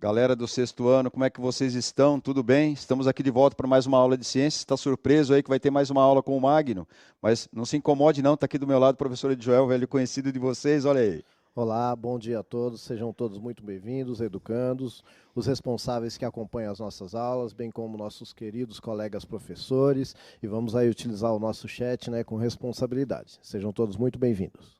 Galera do sexto ano, como é que vocês estão? Tudo bem? Estamos aqui de volta para mais uma aula de ciências. Está surpreso aí que vai ter mais uma aula com o Magno, mas não se incomode não, está aqui do meu lado o professor Edjoel, velho conhecido de vocês, olha aí. Olá, bom dia a todos, sejam todos muito bem-vindos, educandos, os responsáveis que acompanham as nossas aulas, bem como nossos queridos colegas professores, e vamos aí utilizar o nosso chat, né, com responsabilidade. Sejam todos muito bem-vindos.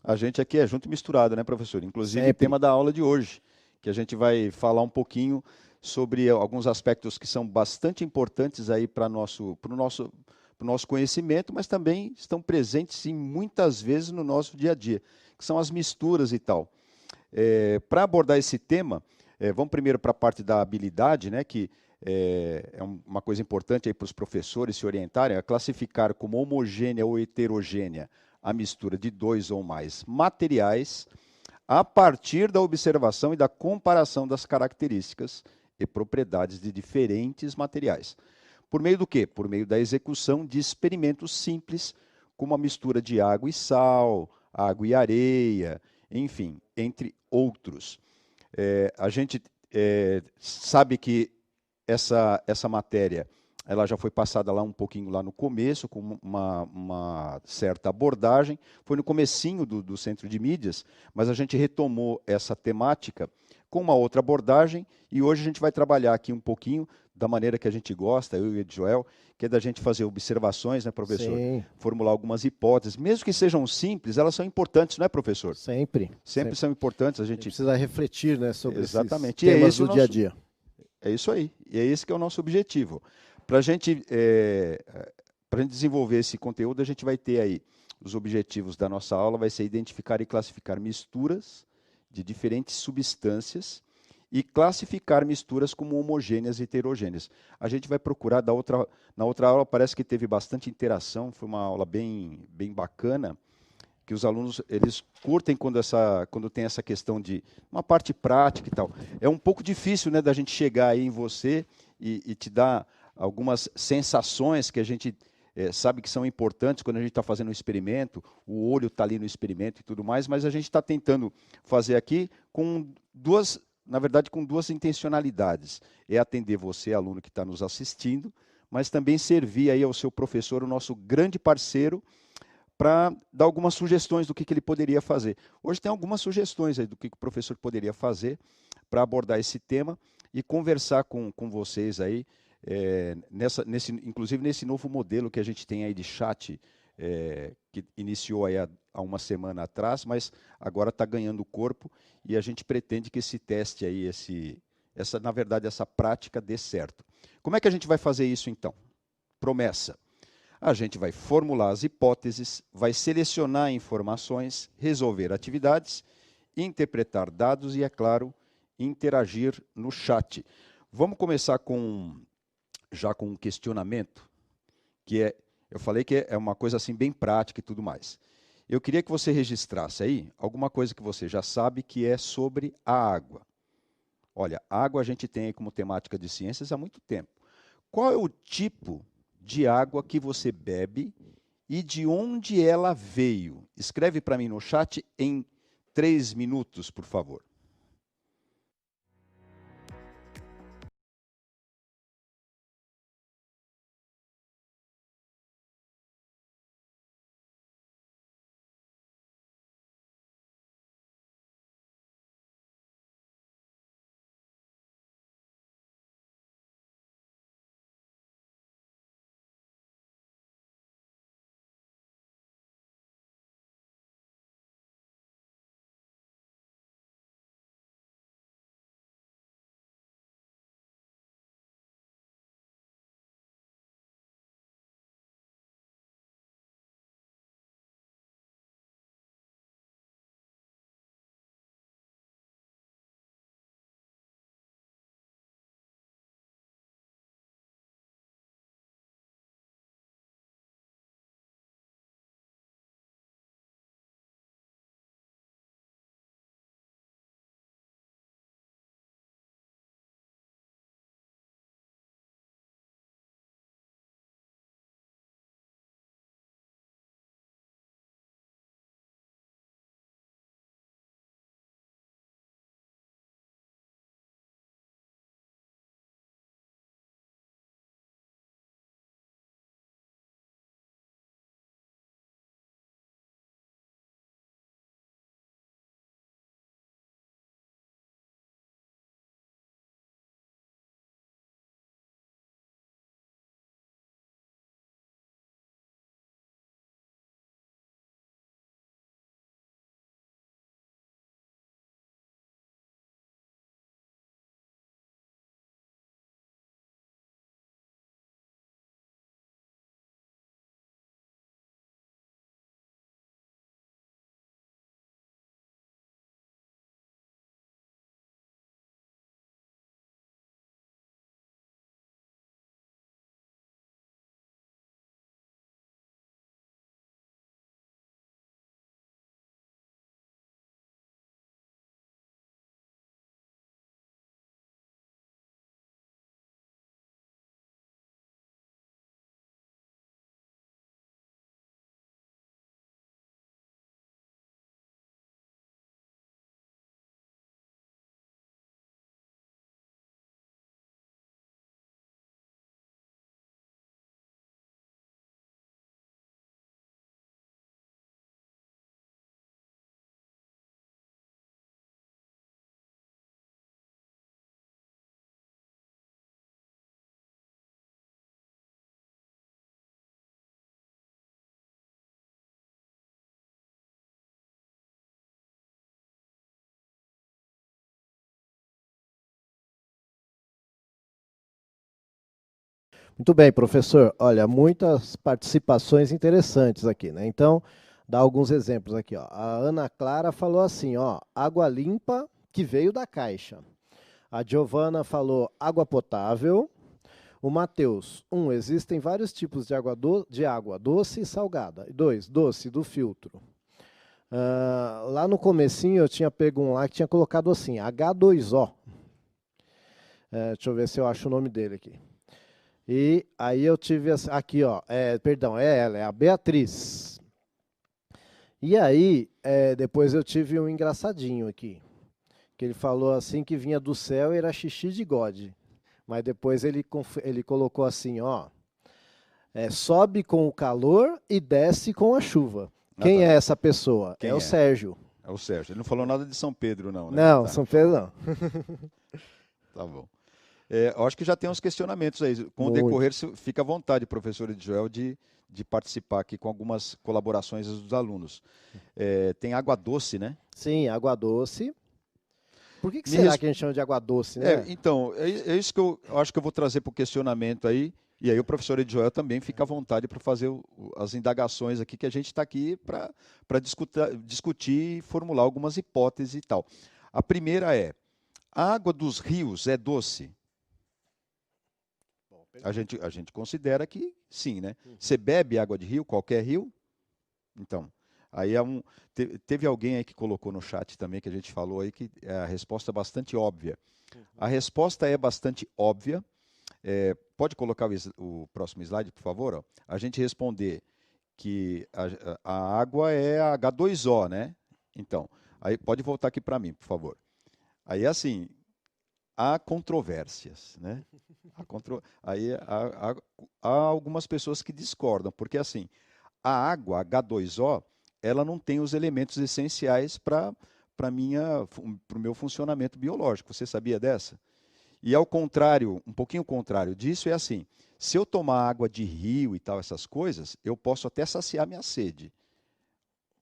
A gente aqui é junto e misturado, né, professor? Inclusive, Sempre. tema da aula de hoje, que a gente vai falar um pouquinho sobre alguns aspectos que são bastante importantes aí para o nosso conhecimento, mas também estão presentes, sim, muitas vezes no nosso dia a dia, que são as misturas e tal. Para abordar esse tema, vamos primeiro para a parte da habilidade, né, que uma coisa importante para os professores se orientarem, a classificar como homogênea ou heterogênea a mistura de dois ou mais materiais a partir da observação e da comparação das características e propriedades de diferentes materiais. Por meio do quê? Por meio da execução de experimentos simples, como a mistura de água e sal, água e areia, enfim, entre outros. A gente sabe que essa matéria ela já foi passada lá um pouquinho lá no começo, com uma certa abordagem. Foi no comecinho do Centro de Mídias, mas a gente retomou essa temática com uma outra abordagem e hoje a gente vai trabalhar aqui um pouquinho da maneira que a gente gosta, eu e o Joel, que é da gente fazer observações, né, professor? Sim, Formular algumas hipóteses, mesmo que sejam simples, elas são importantes, não é, professor? sempre, Sempre sempre. são importantes, a A gente gente... precisa refletir, né, sobre esses Exatamente, e é temas esse o do dia a nosso... dia. É isso aí. E é esse que é o nosso objetivo. Para a gente desenvolver esse conteúdo, a gente vai ter aí os objetivos da nossa aula, vai ser identificar e classificar misturas de diferentes substâncias e classificar misturas como homogêneas e heterogêneas. A gente vai procurar na outra aula parece que teve bastante interação, foi uma aula bem bacana, que os alunos eles curtem quando tem essa questão de uma parte prática e tal. É um pouco difícil, né, da gente chegar aí em você e te dar algumas sensações que a gente sabe que são importantes quando a gente está fazendo um experimento, o olho está ali no experimento e tudo mais, mas a gente está tentando fazer aqui com na verdade, com duas intencionalidades. É atender você, aluno que está nos assistindo, mas também servir aí ao seu professor, o nosso grande parceiro, para dar algumas sugestões do que ele poderia fazer. Hoje tem algumas sugestões aí do que o professor poderia fazer para abordar esse tema e conversar com vocês aí, inclusive nesse novo modelo que a gente tem aí de chat, que iniciou aí há uma semana atrás, mas agora está ganhando corpo e a gente pretende que esse teste aí, na verdade, essa prática dê certo. Como é que a gente vai fazer isso então? Promessa. A gente vai formular as hipóteses, vai selecionar informações, resolver atividades, interpretar dados e, é claro, interagir no chat. Vamos começar já com um questionamento, eu falei que é uma coisa assim bem prática e tudo mais. Eu queria que você registrasse aí alguma coisa que você já sabe que é sobre a água. Olha, água a gente tem aí como temática de ciências há muito tempo. Qual é o tipo de água que você bebe e de onde ela veio? Escreve para mim no chat em 3 minutos, por favor. Muito bem, professor. Olha, muitas participações interessantes aqui, né? Então, dá alguns exemplos aqui, ó. A Ana Clara falou assim, ó, água limpa que veio da caixa. A Giovana falou água potável. O Matheus, existem vários tipos de água doce e salgada. 2, doce do filtro. Lá no comecinho eu tinha pego um lá que tinha colocado assim, H2O. Deixa eu ver se eu acho o nome dele aqui. E aí eu tive aqui, ó, perdão, é ela, é a Beatriz. E aí, depois eu tive um engraçadinho aqui, que ele falou assim que vinha do céu e era xixi de God. Mas depois ele colocou assim, ó, sobe com o calor e desce com a chuva. Quem é essa pessoa? Quem é o Sérgio. É o Sérgio. Ele não falou nada de São Pedro, não, né? Não, Tá. São Pedro não. Tá bom. Eu acho que já tem uns questionamentos aí. Com o decorrer, fica à vontade, professor Edjoel, de participar aqui com algumas colaborações dos alunos. Tem água doce, né? Sim, água doce. Por que será que a gente chama de água doce, né? Então, é isso que eu acho que eu vou trazer para o questionamento aí. E aí o professor Edjoel também fica à vontade para fazer as indagações aqui, que a gente está aqui para discutir e formular algumas hipóteses e tal. A primeira a água dos rios é doce? A gente considera que sim, né? Você bebe água de rio, qualquer rio? Então, aí teve alguém aí que colocou no chat também, que a gente falou aí, que a resposta é bastante óbvia. A resposta é bastante óbvia. Pode colocar o próximo slide, por favor? Ó. A gente responder que a água é H2O, né? Então, aí pode voltar aqui para mim, por favor. Aí, assim, há controvérsias, né? Aí há algumas pessoas que discordam, porque assim, a água H2O, ela não tem os elementos essenciais para o meu funcionamento biológico. Você sabia dessa? E ao contrário, um pouquinho contrário disso, é assim, se eu tomar água de rio e tal, essas coisas, eu posso até saciar minha sede.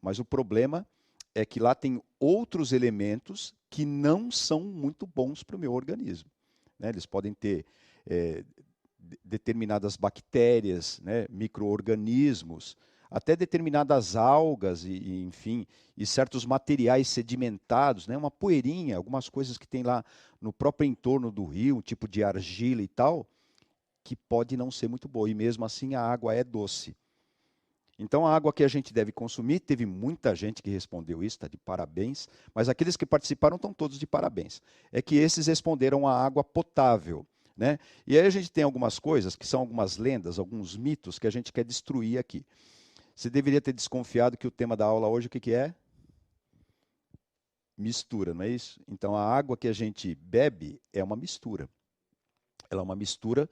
Mas o problema é que lá tem outros elementos que não são muito bons para o meu organismo. Né? Eles podem ter determinadas bactérias, né? Micro-organismos, até determinadas algas enfim, e certos materiais sedimentados, né? Uma poeirinha, algumas coisas que tem lá no próprio entorno do rio, um tipo de argila e tal, que pode não ser muito boa. E mesmo assim a água é doce. Então, a água que a gente deve consumir, teve muita gente que respondeu isso, está de parabéns, mas aqueles que participaram estão todos de parabéns. É que esses responderam a água potável. Né? E aí a gente tem algumas coisas, que são algumas lendas, alguns mitos, que a gente quer destruir aqui. Você deveria ter desconfiado que o tema da aula hoje, o que é? Mistura, não é isso? Então, a água que a gente bebe é uma mistura. Ela é uma mistura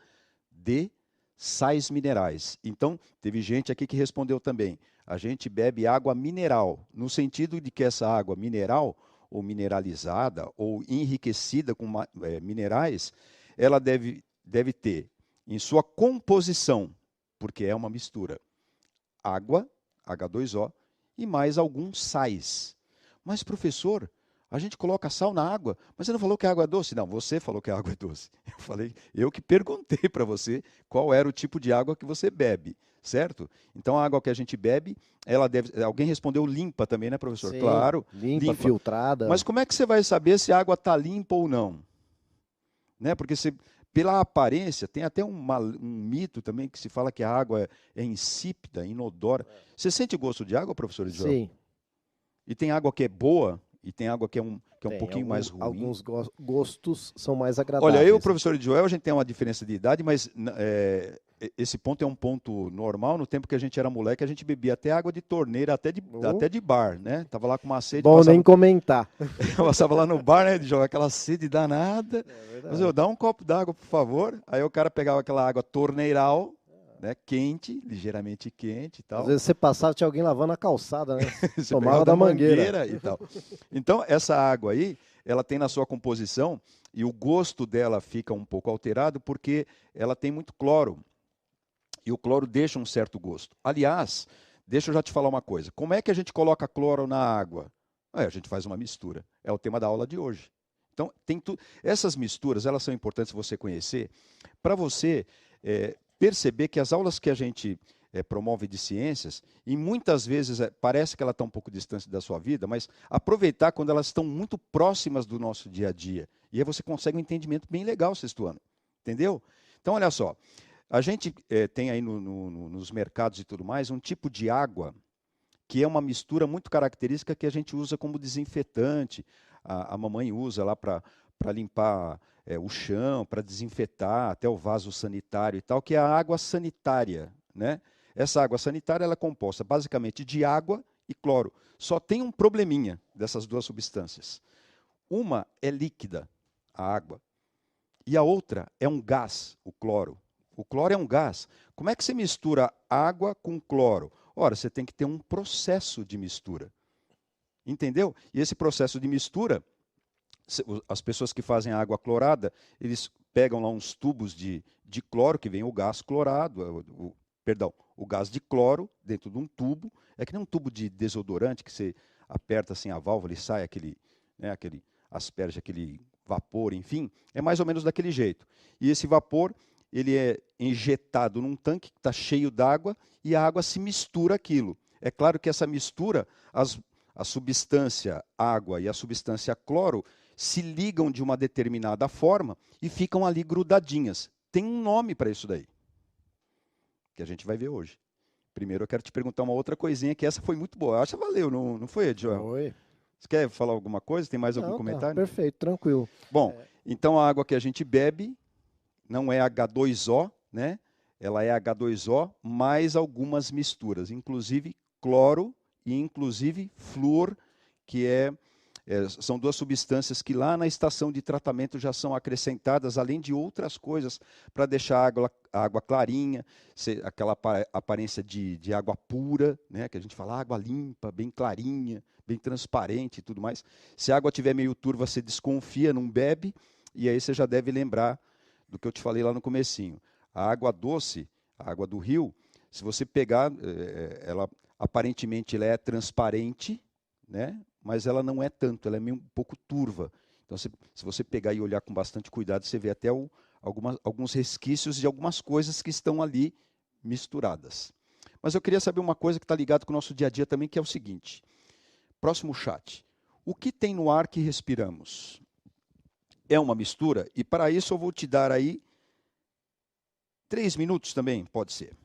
de sais minerais. Então, teve gente aqui que respondeu também. A gente bebe água mineral, no sentido de que essa água mineral, ou mineralizada, ou enriquecida com minerais, ela deve ter em sua composição, porque é uma mistura, água, H2O, e mais alguns sais. Mas, professor, a gente coloca sal na água, mas você não falou que a água é doce? Não, você falou que a água é doce. Eu que perguntei para você qual era o tipo de água que você bebe, certo? Então a água que a gente bebe, ela deve. Alguém respondeu limpa também, né, professor? Sim, claro. Limpa, filtrada. Mas como é que você vai saber se a água está limpa ou não? Né? Porque pela aparência, tem até um mito também que se fala que a água é insípida, inodora. Você sente gosto de água, professor Edjoel? Sim. E tem água que é boa? E tem água que é um pouquinho mais ruim. Alguns gostos são mais agradáveis. Olha, eu e o professor Joel, a gente tem uma diferença de idade, mas esse ponto é um ponto normal. No tempo que a gente era moleque, a gente bebia até água de torneira, até de bar, né? Tava lá com uma sede. Bom nem comentar. Passava lá no bar, né? De jogar aquela sede danada. Mas eu dá um copo d'água, por favor. Aí o cara pegava aquela água torneiral, né, quente, ligeiramente quente e tal. Às vezes você passava, tinha alguém lavando a calçada, né? Tomava da mangueira e tal. Então, essa água aí, ela tem na sua composição, e o gosto dela fica um pouco alterado, porque ela tem muito cloro. E o cloro deixa um certo gosto. Aliás, deixa eu já te falar uma coisa. Como é que a gente coloca cloro na água? A gente faz uma mistura. É o tema da aula de hoje. Então, essas misturas, elas são importantes você conhecer, para você perceber que as aulas que a gente promove de ciências, e muitas vezes parece que ela está um pouco distante da sua vida, mas aproveitar quando elas estão muito próximas do nosso dia a dia. E aí você consegue um entendimento bem legal sexto ano. Entendeu? Então, olha só, a gente tem aí nos mercados e tudo mais um tipo de água que é uma mistura muito característica que a gente usa como desinfetante. A mamãe usa lá para limpar o chão, para desinfetar até o vaso sanitário e tal, que é a água sanitária, né? Essa água sanitária ela é composta basicamente de água e cloro. Só tem um probleminha dessas duas substâncias. Uma é líquida, a água, e a outra é um gás, o cloro. O cloro é um gás. Como é que você mistura água com cloro? Ora, você tem que ter um processo de mistura. Entendeu? E esse processo de mistura, as pessoas que fazem a água clorada, eles pegam lá uns tubos de cloro, que vem o gás clorado, perdão, o gás de cloro dentro de um tubo. É que nem um tubo de desodorante que você aperta assim a válvula e sai aquele, né, asperge aquele vapor, enfim. É mais ou menos daquele jeito. E esse vapor, ele é injetado num tanque que está cheio d'água e a água se mistura aquilo. É claro que essa mistura, a substância água e a substância cloro se ligam de uma determinada forma e ficam ali grudadinhas. Tem um nome para isso daí, que a gente vai ver hoje. Primeiro eu quero te perguntar uma outra coisinha, que essa foi muito boa. Eu acho que valeu, não foi, Edjoel? Foi. Você quer falar alguma coisa? Tem mais algum Não, tá comentário? perfeito, tranquilo. Bom, então a água que a gente bebe não é H2O, né? Ela é H2O mais algumas misturas, inclusive cloro e inclusive flúor, que são duas substâncias que lá na estação de tratamento já são acrescentadas, além de outras coisas, para deixar a água clarinha, aquela aparência de água pura, né? Que a gente fala água limpa, bem clarinha, bem transparente e tudo mais. Se a água estiver meio turva, você desconfia, não bebe, e aí você já deve lembrar do que eu te falei lá no comecinho. A água doce, a água do rio, se você pegar, ela aparentemente ela é transparente, né? Mas ela não é tanto, ela é meio um pouco turva. Então, se você pegar e olhar com bastante cuidado, você vê até alguns resquícios de algumas coisas que estão ali misturadas. Mas eu queria saber uma coisa que está ligada com o nosso dia a dia também, que é o seguinte. Próximo chat. O que tem no ar que respiramos? É uma mistura? E para isso eu vou te dar aí 3 minutos também, pode ser.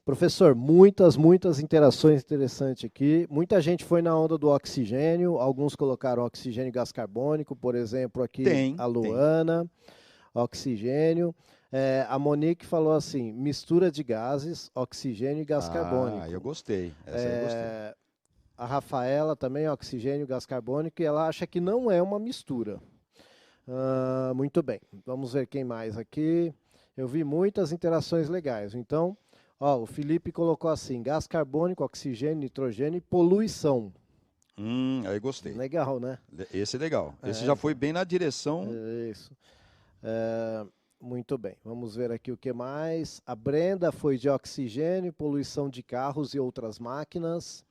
Professor, muitas interações interessantes aqui. Muita gente foi na onda do oxigênio, alguns colocaram oxigênio e gás carbônico, por exemplo, aqui a Tem. Luana, oxigênio. A Monique falou assim, mistura de gases, oxigênio e gás Ah, eu carbônico. gostei. Essa aí eu gostei. A Rafaela também, oxigênio e gás carbônico, e ela acha que não é uma mistura. Muito bem, vamos ver quem mais aqui. Eu vi muitas interações legais. Então, ó, o Felipe colocou assim: gás carbônico, oxigênio, nitrogênio e poluição. Aí gostei. Legal, né? Esse é legal. Esse já foi Então, bem na direção. isso. Muito bem, vamos ver aqui o que mais. A Brenda foi de oxigênio, poluição de carros e outras máquinas.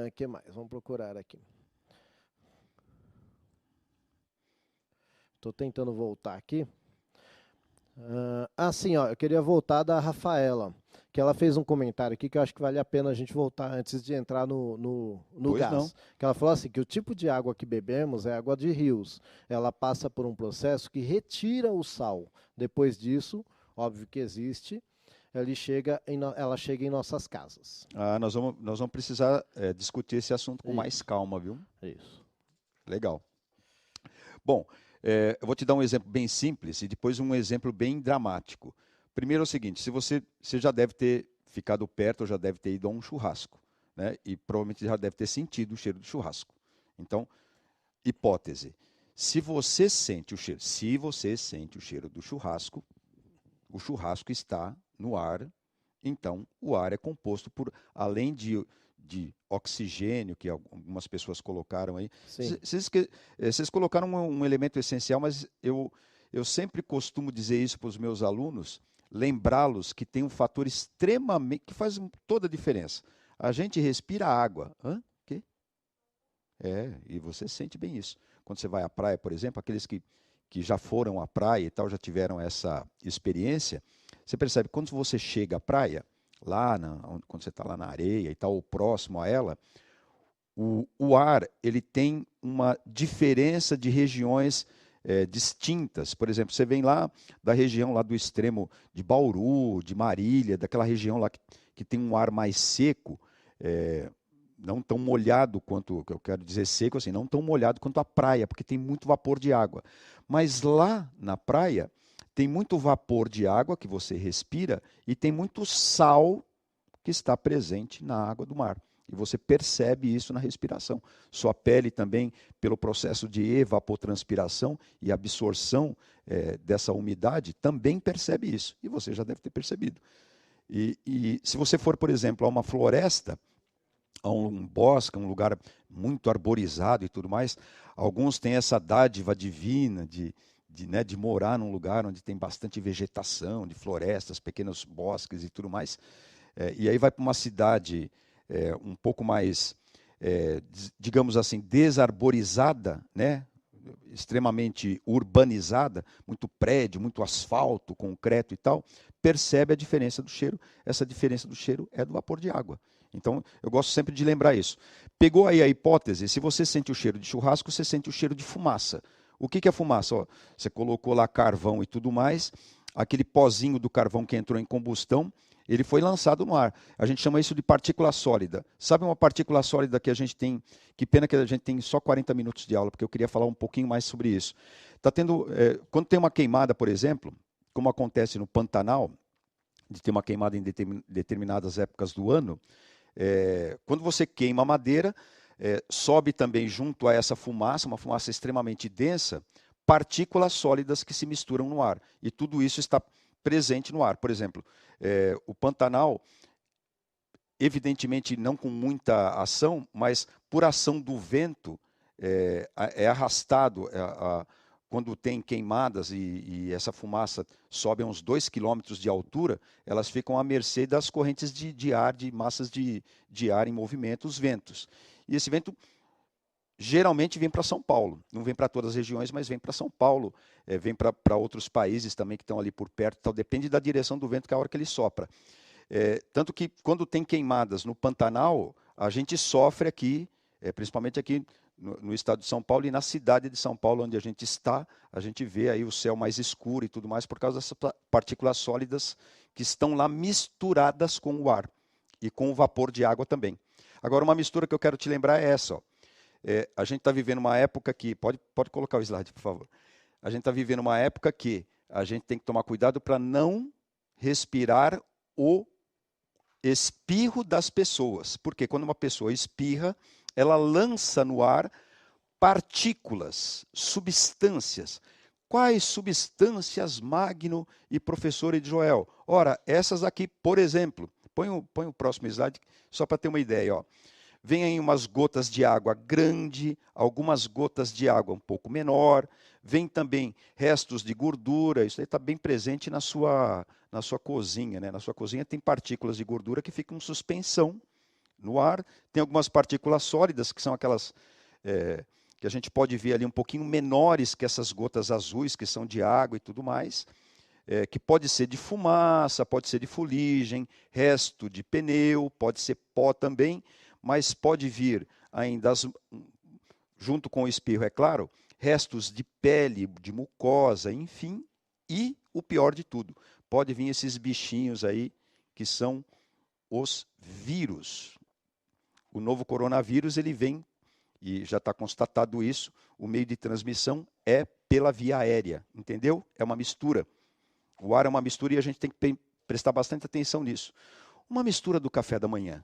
O que mais? Vamos procurar aqui. Estou tentando voltar aqui. Sim, ó, eu queria voltar da Rafaela, que ela fez um comentário aqui que eu acho que vale a pena a gente voltar antes de entrar no gás. Não. Que ela falou assim, que o tipo de água que bebemos é água de rios. Ela passa por um processo que retira o sal. Depois disso, óbvio que existe, ela chega em nossas casas. Nós vamos precisar discutir esse assunto com mais calma, viu? Isso. Legal. Bom, eu vou te dar um exemplo bem simples e depois um exemplo bem dramático. Primeiro é o seguinte, você já deve ter ficado perto ou já deve ter ido a um churrasco, né? E provavelmente já deve ter sentido o cheiro do churrasco. Então, hipótese, se você sente o cheiro do churrasco, o churrasco está no ar, então o ar é composto por, além de oxigênio, que algumas pessoas colocaram aí. Vocês colocaram um elemento essencial, mas eu sempre costumo dizer isso para os meus alunos, lembrá-los que tem um fator extremamente, que faz toda a diferença. A gente respira água. Hã? Quê? E você sente bem isso. Quando você vai à praia, por exemplo, aqueles que já foram à praia e tal, já tiveram essa experiência, você percebe que quando você chega à praia, quando você está lá na areia e tal, ou próximo a ela, o ar ele tem uma diferença de regiões distintas. Por exemplo, você vem lá da região lá do extremo de Bauru, de Marília, daquela região lá que tem um ar mais seco, não tão molhado quanto, eu quero dizer seco assim, não tão molhado quanto a praia, porque tem muito vapor de água. Mas lá na praia tem muito vapor de água que você respira e tem muito sal que está presente na água do mar. E você percebe isso na respiração. Sua pele também, pelo processo de evapotranspiração e absorção dessa umidade, também percebe isso. E você já deve ter percebido. E se você for, por exemplo, a uma floresta, a um bosque, um lugar muito arborizado e tudo mais, alguns têm essa dádiva divina de morar num lugar onde tem bastante vegetação, de florestas, pequenos bosques e tudo mais. E aí vai para uma cidade um pouco mais, digamos assim, desarborizada, né? Extremamente urbanizada, muito prédio, muito asfalto, concreto e tal, percebe a diferença do cheiro. Essa diferença do cheiro é do vapor de água. Então, eu gosto sempre de lembrar isso. Pegou aí a hipótese, se você sente o cheiro de churrasco, você sente o cheiro de fumaça. O que é fumaça? Você colocou lá carvão e tudo mais, aquele pozinho do carvão que entrou em combustão, ele foi lançado no ar. A gente chama isso de partícula sólida. Sabe uma partícula sólida que a gente tem, que pena que a gente tem só 40 minutos de aula, porque eu queria falar um pouquinho mais sobre isso. Quando tem uma queimada, por exemplo, como acontece no Pantanal, de ter uma queimada em determinadas épocas do ano, quando você queima a madeira, sobe também junto a essa fumaça, uma fumaça extremamente densa, partículas sólidas que se misturam no ar. E tudo isso está presente no ar. Por exemplo, o Pantanal, evidentemente não com muita ação, mas por ação do vento, é arrastado, quando tem queimadas e essa fumaça sobe a uns 2 quilômetros de altura, elas ficam à mercê das correntes de ar, de massas de ar em movimento, os ventos. E esse vento geralmente vem para São Paulo, não vem para todas as regiões, mas vem para São Paulo, vem para outros países também que estão ali por perto, tal, depende da direção do vento, que é a hora que ele sopra. Tanto que quando tem queimadas no Pantanal, a gente sofre aqui, principalmente aqui no estado de São Paulo e na cidade de São Paulo, onde a gente está, a gente vê aí o céu mais escuro e tudo mais, por causa dessas partículas sólidas que estão lá misturadas com o ar e com o vapor de água também. Agora, uma mistura que eu quero te lembrar é essa. Ó. A gente está vivendo uma época que... Pode colocar o slide, por favor. A gente está vivendo uma época que a gente tem que tomar cuidado para não respirar o espirro das pessoas. Porque quando uma pessoa espirra, ela lança no ar partículas, substâncias. Quais substâncias, Magno e professor Edjoel? Ora, essas aqui, por exemplo, põe o próximo slide, só para ter uma ideia. Ó. Vem aí umas gotas de água grande, algumas gotas de água um pouco menor, vem também restos de gordura, isso aí está bem presente na sua cozinha. Né? Na sua cozinha tem partículas de gordura que ficam em suspensão no ar, tem algumas partículas sólidas, que são aquelas que a gente pode ver ali um pouquinho menores que essas gotas azuis, que são de água e tudo mais, que pode ser de fumaça, pode ser de fuligem, resto de pneu, pode ser pó também, mas pode vir ainda, junto com o espirro, é claro, restos de pele, de mucosa, enfim, e o pior de tudo, pode vir esses bichinhos aí, que são os vírus. O novo coronavírus, ele vem, e já está constatado isso, o meio de transmissão é pela via aérea, entendeu? É uma mistura. O ar é uma mistura e a gente tem que prestar bastante atenção nisso. Uma mistura do café da manhã.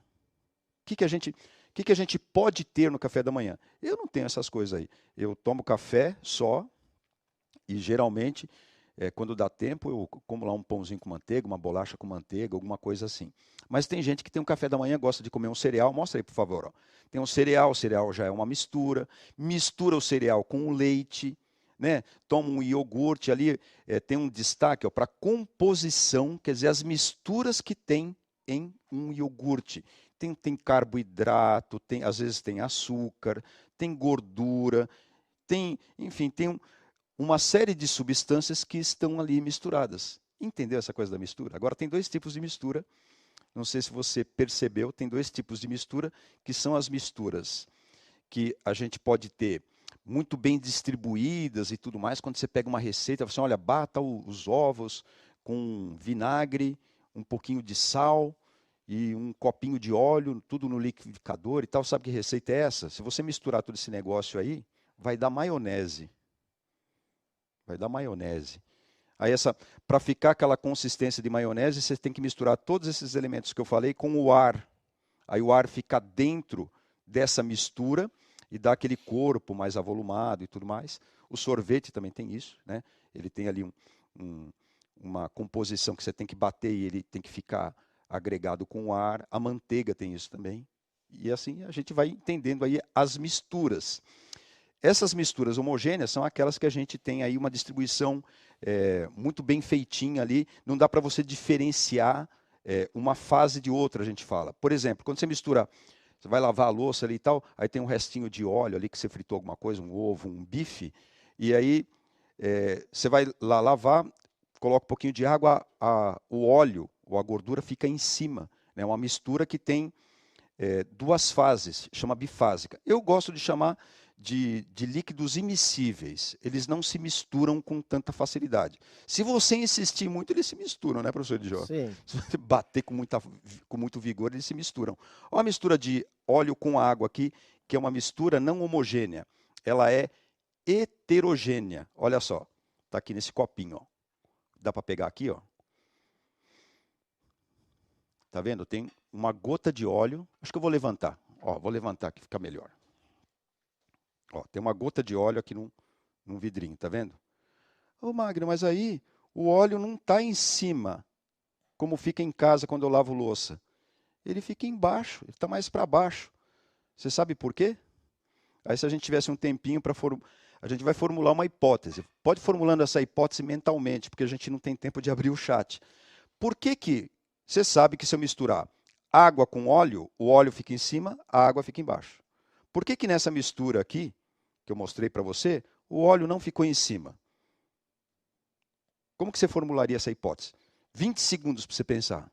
O que a gente pode ter no café da manhã? Eu não tenho essas coisas aí. Eu tomo café só e geralmente, quando dá tempo, eu como lá um pãozinho com manteiga, uma bolacha com manteiga, alguma coisa assim. Mas tem gente que tem um café da manhã, gosta de comer um cereal. Mostra aí, por favor. Ó. Tem um cereal, o cereal já é uma mistura. Mistura o cereal com o leite. Né? Toma um iogurte ali, tem um destaque para composição, quer dizer, as misturas que tem em um iogurte. Tem carboidrato, às vezes tem açúcar, tem gordura, enfim, tem uma série de substâncias que estão ali misturadas. Entendeu essa coisa da mistura? Agora tem dois tipos de mistura, não sei se você percebeu, tem dois tipos de mistura, que são as misturas que a gente pode ter muito bem distribuídas e tudo mais. Quando você pega uma receita, você olha, bata os ovos com vinagre, um pouquinho de sal e um copinho de óleo, tudo no liquidificador e tal. Sabe que receita é essa? Se você misturar todo esse negócio aí, vai dar maionese. Vai dar maionese. Aí para ficar aquela consistência de maionese, você tem que misturar todos esses elementos que eu falei com o ar. Aí o ar fica dentro dessa mistura e dá aquele corpo mais avolumado e tudo mais. O sorvete também tem isso, né? Ele tem ali uma composição que você tem que bater e ele tem que ficar agregado com o ar. A manteiga tem isso também. E assim a gente vai entendendo aí as misturas. Essas misturas homogêneas são aquelas que a gente tem aí uma distribuição muito bem feitinha ali. Não dá para você diferenciar uma fase de outra, a gente fala. Por exemplo, quando você mistura, você vai lavar a louça ali e tal, aí tem um restinho de óleo ali que você fritou alguma coisa, um ovo, um bife, e aí você vai lá lavar, coloca um pouquinho de água, o óleo ou a gordura fica em cima. É uma mistura que tem duas fases, chama bifásica. Eu gosto de chamar de líquidos imiscíveis. Eles não se misturam com tanta facilidade. Se você insistir muito, eles se misturam, né, professor Djó? Sim. Se você bater com muito vigor, eles se misturam. Olha a mistura de óleo com água aqui, que é uma mistura não homogênea. Ela é heterogênea. Olha só, está aqui nesse copinho. Ó. Dá para pegar aqui, ó. Tá vendo? Tem uma gota de óleo. Acho que eu vou levantar. Ó, vou levantar que fica melhor. Ó, tem uma gota de óleo aqui num vidrinho, tá vendo? Ô Magno, mas aí o óleo não está em cima, como fica em casa quando eu lavo louça. Ele fica embaixo, ele está mais para baixo. Você sabe por quê? Aí se a gente tivesse um tempinho a gente vai formular uma hipótese. Pode ir formulando essa hipótese mentalmente, porque a gente não tem tempo de abrir o chat. Por que você sabe que se eu misturar água com óleo, o óleo fica em cima, a água fica embaixo? Por que nessa mistura aqui, que eu mostrei para você, o óleo não ficou em cima? Como que você formularia essa hipótese? 20 segundos para você pensar.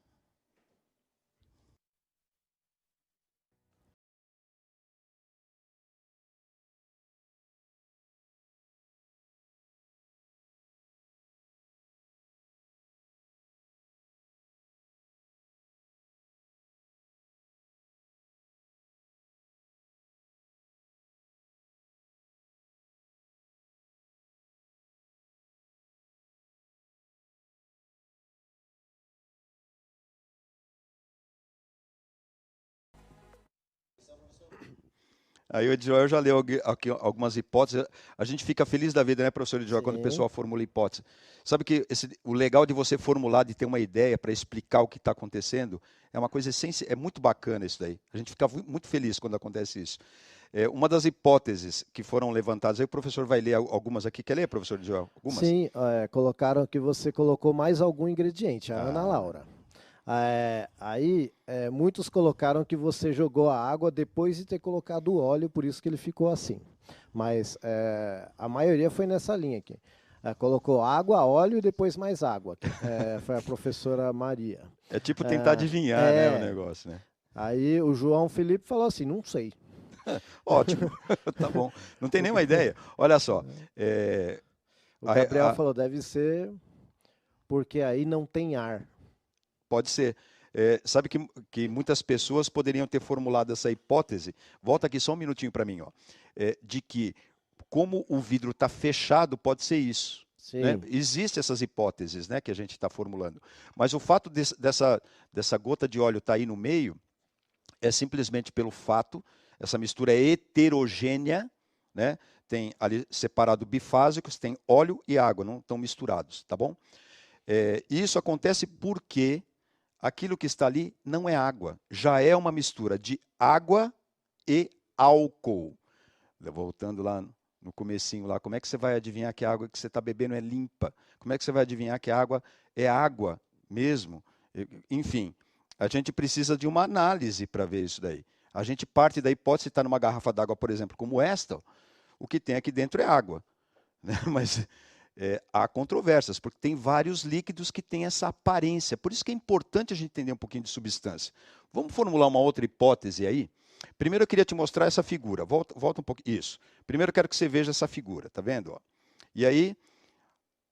Aí o Edjoel já leu aqui algumas hipóteses. A gente fica feliz da vida, né, professor Edjoel, quando o pessoal formula hipótese. Sabe que o legal de você formular, de ter uma ideia para explicar o que está acontecendo, é uma coisa essencial, é muito bacana isso daí. A gente fica muito feliz quando acontece isso. Uma das hipóteses que foram levantadas, aí o professor vai ler algumas aqui. Quer ler, professor Edjoel? Algumas? Sim, colocaram que você colocou mais algum ingrediente, a Ana Laura. Muitos colocaram que você jogou a água depois de ter colocado o óleo, por isso que ele ficou assim. Mas a maioria foi nessa linha aqui. Colocou água, óleo e depois mais água. Foi a professora Maria. É tipo tentar adivinhar, né, o negócio, né? Aí o João Felipe falou assim, não sei. Ótimo, tá bom. Não tem nenhuma ideia. Olha só. O Gabriel falou, deve ser porque aí não tem ar. Pode ser. Sabe que muitas pessoas poderiam ter formulado essa hipótese. Volta aqui só um minutinho para mim, ó. De que, como o vidro está fechado, pode ser isso. Né? Existem essas hipóteses, né, que a gente está formulando. Mas o fato dessa gota de óleo estar aí no meio é simplesmente pelo fato, essa mistura é heterogênea, né? Tem ali separado bifásicos, tem óleo e água, não estão misturados, tá bom? Isso acontece porque aquilo que está ali não é água, já é uma mistura de água e álcool. Voltando lá no comecinho lá, como é que você vai adivinhar que a água que você está bebendo é limpa? Como é que você vai adivinhar que a água é água mesmo? Enfim, a gente precisa de uma análise para ver isso daí. A gente parte da hipótese de estar numa garrafa d'água, por exemplo, como esta, o que tem aqui dentro é água. Né? Mas há controvérsias, porque tem vários líquidos que têm essa aparência. Por isso que é importante a gente entender um pouquinho de substância. Vamos formular uma outra hipótese aí? Primeiro eu queria te mostrar essa figura. Volta um pouquinho. Isso. Primeiro eu quero que você veja essa figura, tá vendo? Ó. E aí,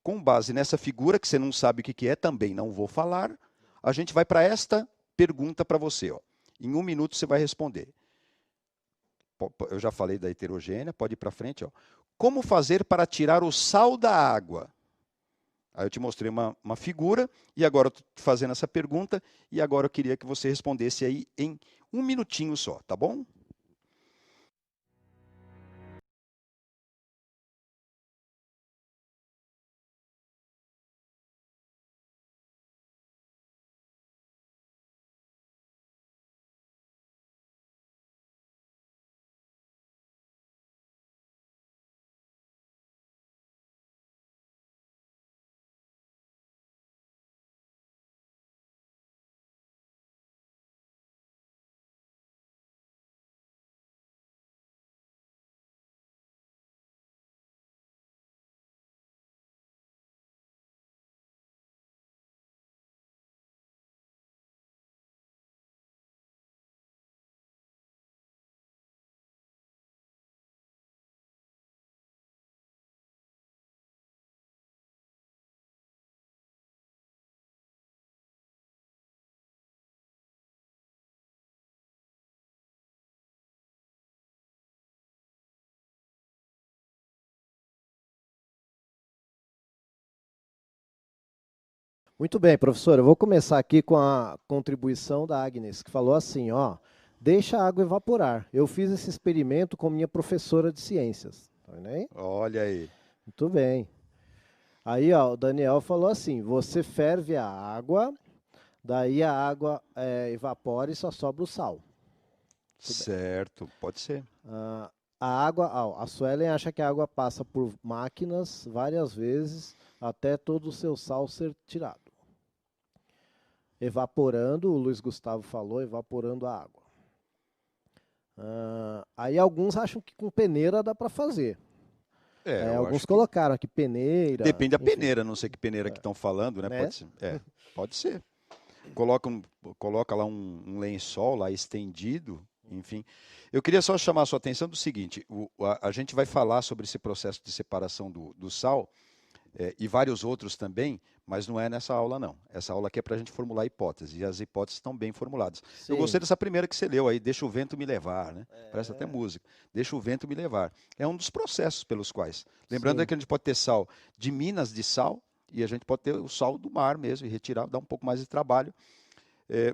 com base nessa figura, que você não sabe o que é, também não vou falar, a gente vai para esta pergunta para você. Ó. Em 1 minuto você vai responder. Eu já falei da heterogênea, pode ir para frente. Ó. Como fazer para tirar o sal da água? Aí eu te mostrei uma figura, e agora eu estou fazendo essa pergunta, e agora eu queria que você respondesse aí em 1 minutinho só, tá bom? Muito bem, professor. Eu vou começar aqui com a contribuição da Agnes, que falou assim, ó, deixa a água evaporar. Eu fiz esse experimento com minha professora de ciências. Tá vendo aí? Olha aí. Muito bem. Aí, ó, o Daniel falou assim, você ferve a água, daí a água evapora e só sobra o sal. Certo, pode ser. A Suelen acha que a água passa por máquinas várias vezes até todo o seu sal ser tirado. Evaporando, o Luiz Gustavo falou, evaporando a água. Aí alguns acham que com peneira dá para fazer. Alguns colocaram aqui peneira. Depende da peneira, não sei que peneira que estão falando, né? Pode ser. Pode ser. Coloca lá um lençol lá estendido, enfim. Eu queria só chamar a sua atenção do seguinte, a gente vai falar sobre esse processo de separação do sal, e vários outros também, mas não é nessa aula não. Essa aula aqui é para a gente formular hipóteses, e as hipóteses estão bem formuladas. Sim. Eu gostei dessa primeira que você leu aí, deixa o vento me levar, né? Parece até música. Deixa o vento me levar. É um dos processos pelos quais. Lembrando que a gente pode ter sal de minas de sal, e a gente pode ter o sal do mar mesmo, e retirar, dá um pouco mais de trabalho.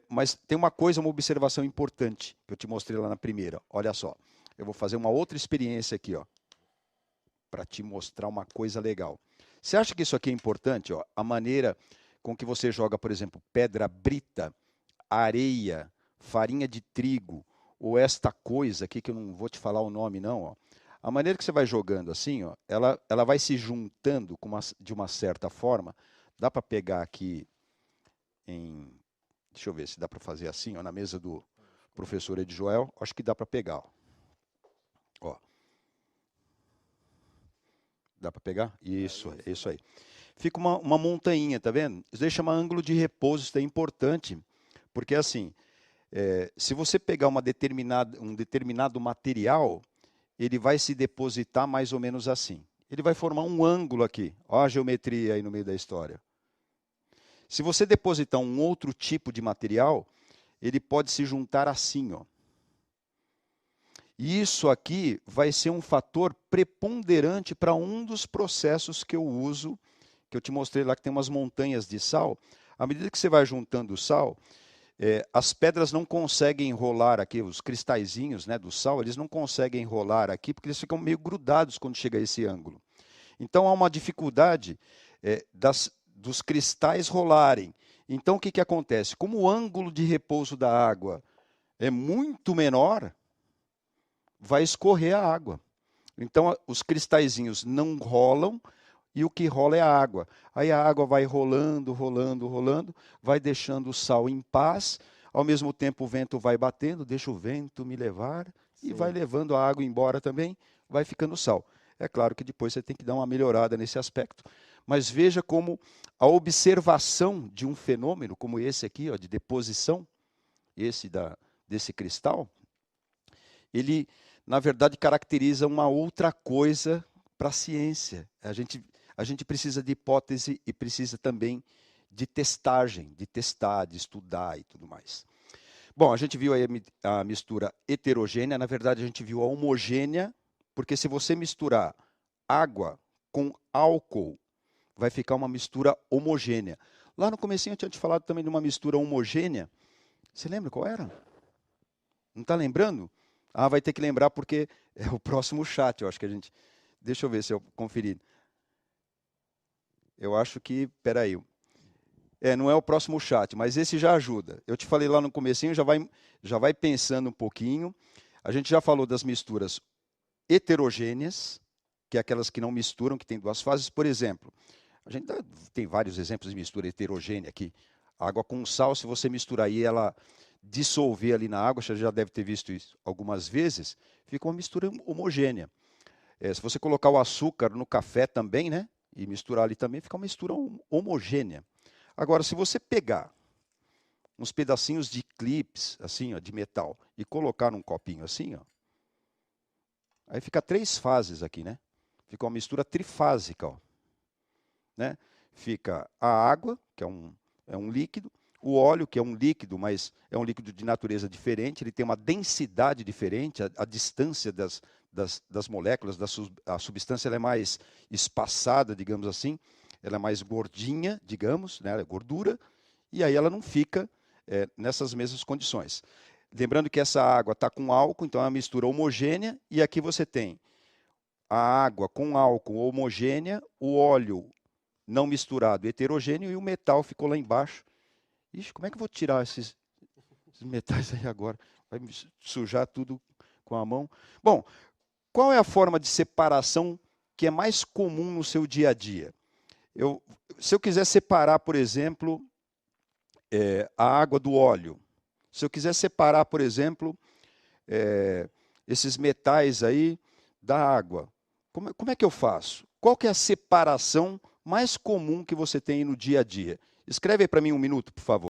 Mas tem uma observação importante, que eu te mostrei lá na primeira. Olha só. eu vou fazer uma outra experiência aqui, ó, para te mostrar uma coisa legal. Você acha que isso aqui é importante? Ó? A maneira com que você joga, por exemplo, pedra brita, areia, farinha de trigo, ou esta coisa aqui, que eu não vou te falar o nome não, ó. A maneira que você vai jogando assim, ó, ela vai se juntando de uma certa forma. Dá para pegar aqui em... Deixa eu ver se dá para fazer assim, ó, na mesa do professor Edjoel. Acho que dá para pegar. Ó. Ó. Dá para pegar? Isso, é isso aí. Fica uma montanha, tá vendo? Isso aí chama ângulo de repouso, isso é importante, porque assim, se você pegar um determinado material, ele vai se depositar mais ou menos assim. Ele vai formar um ângulo aqui. Olha a geometria aí no meio da história. Se você depositar um outro tipo de material, ele pode se juntar assim, ó. E isso aqui vai ser um fator preponderante para um dos processos que eu uso, que eu te mostrei lá que tem umas montanhas de sal. À medida que você vai juntando o sal, as pedras não conseguem enrolar aqui, os cristalzinhos, né, do sal, eles não conseguem enrolar aqui, porque eles ficam meio grudados quando chega a esse ângulo. Então há uma dificuldade dos cristais rolarem. Então o que, que acontece? Como o ângulo de repouso da água é muito menor, vai escorrer a água. Então os cristalzinhos não rolam, e o que rola é a água. Aí a água vai rolando, rolando, rolando, vai deixando o sal em paz, ao mesmo tempo o vento vai batendo, deixa o vento me levar, e vai levando a água embora também, vai ficando sal. É claro que depois você tem que dar uma melhorada nesse aspecto, mas veja como a observação de um fenômeno como esse aqui, ó, de deposição, desse cristal, ele, na verdade, caracteriza uma outra coisa para a ciência. A gente precisa de hipótese e precisa também de testagem, de testar, de estudar e tudo mais. Bom, a gente viu aí a mistura heterogênea, na verdade a gente viu a homogênea, porque se você misturar água com álcool, vai ficar uma mistura homogênea. Lá no comecinho eu tinha te falado também de uma mistura homogênea. Você lembra qual era? Não está lembrando? Ah, vai ter que lembrar porque é o próximo chat, eu acho que a gente... Deixa eu ver se eu conferir. Eu acho que, peraí, não é o próximo chat, mas esse já ajuda. Eu te falei lá no comecinho, já vai pensando um pouquinho. A gente já falou das misturas heterogêneas, que é aquelas que não misturam, que tem duas fases. Por exemplo, a gente tem vários exemplos de mistura heterogênea aqui. Água com sal, se você misturar aí, ela dissolver ali na água, você já deve ter visto isso algumas vezes, fica uma mistura homogênea. Se você colocar o açúcar no café também, né, e misturar ali também, fica uma mistura homogênea. Agora, se você pegar uns pedacinhos de clips, assim, ó, de metal, e colocar num copinho assim, ó, aí fica 3 fases aqui, né? Fica uma mistura trifásica, ó, né? Fica a água, que é um líquido, o óleo, que é um líquido, mas é um líquido de natureza diferente, ele tem uma densidade diferente, a distância das moléculas, a substância ela é mais espaçada, digamos assim, ela é mais gordinha, digamos, né, ela é gordura, e aí ela não fica nessas mesmas condições. Lembrando que essa água está com álcool, então é uma mistura homogênea, e aqui você tem a água com álcool homogênea, o óleo não misturado heterogêneo, e o metal ficou lá embaixo. Ixi, como é que eu vou tirar esses metais aí agora? Vai me sujar tudo com a mão. Bom, qual é a forma de separação que é mais comum no seu dia a dia? Se eu quiser separar, por exemplo, a água do óleo, se eu quiser separar, por exemplo, esses metais aí da água, como é que eu faço? Qual que é a separação mais comum que você tem no dia a dia? Escreve aí para mim 1 minuto, por favor.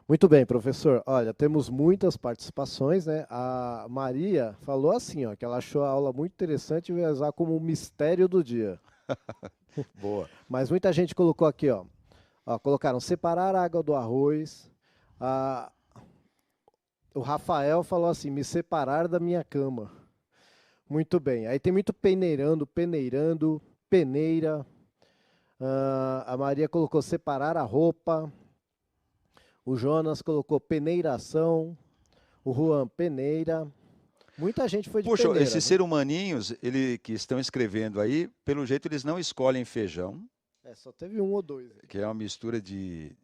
Muito bem, professor. Olha, temos muitas participações, né? A Maria falou assim, ó, que ela achou a aula muito interessante e vai usar como mistério do dia. Boa. Mas muita gente colocou aqui, ó. Ó, colocaram separar a água do arroz. A- O Rafael falou assim, me separar da minha cama. Muito bem. Aí tem muito peneirando, peneirando, peneira. A Maria colocou separar a roupa. O Jonas colocou peneiração. O Juan, peneira. Muita gente foi de Puxa, peneira, esses viu? ser humaninhos que estão escrevendo aí, pelo jeito eles não escolhem feijão, Só teve um ou dois. que é uma mistura de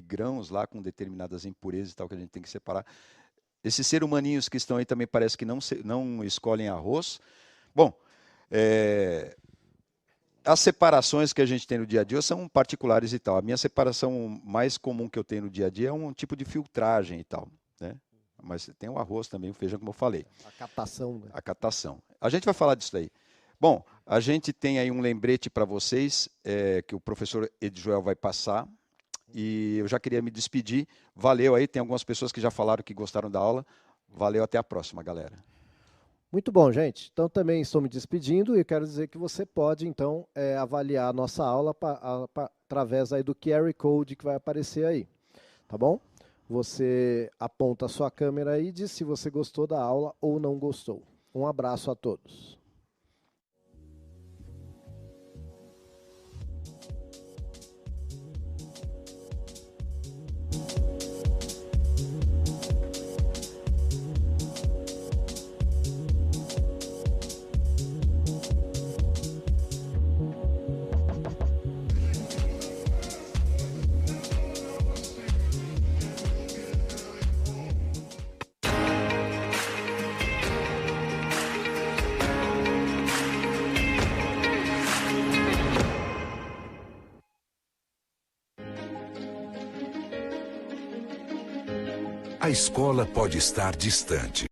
grãos lá com determinadas impurezas e tal que a gente tem que separar. Esses ser humaninhos que estão aí também parece que não escolhem arroz. Bom, as separações que a gente tem no dia a dia são particulares e tal. A minha separação mais comum que eu tenho no dia a dia é um tipo de filtragem e tal, né? Mas tem o arroz também, o feijão, como eu falei. A catação, né? A catação. A gente vai falar disso daí. Bom, a gente tem aí um lembrete para vocês, que o professor Edjoel vai passar. E eu já queria me despedir. Valeu aí, tem algumas pessoas que já falaram que gostaram da aula. Valeu, até a próxima, galera. Muito bom, gente. Então também estou me despedindo e quero dizer que você pode, então, avaliar a nossa aula através aí do QR Code que vai aparecer aí. Tá bom? Você aponta a sua câmera aí e diz se você gostou da aula ou não gostou. Um abraço a todos. A escola pode estar distante,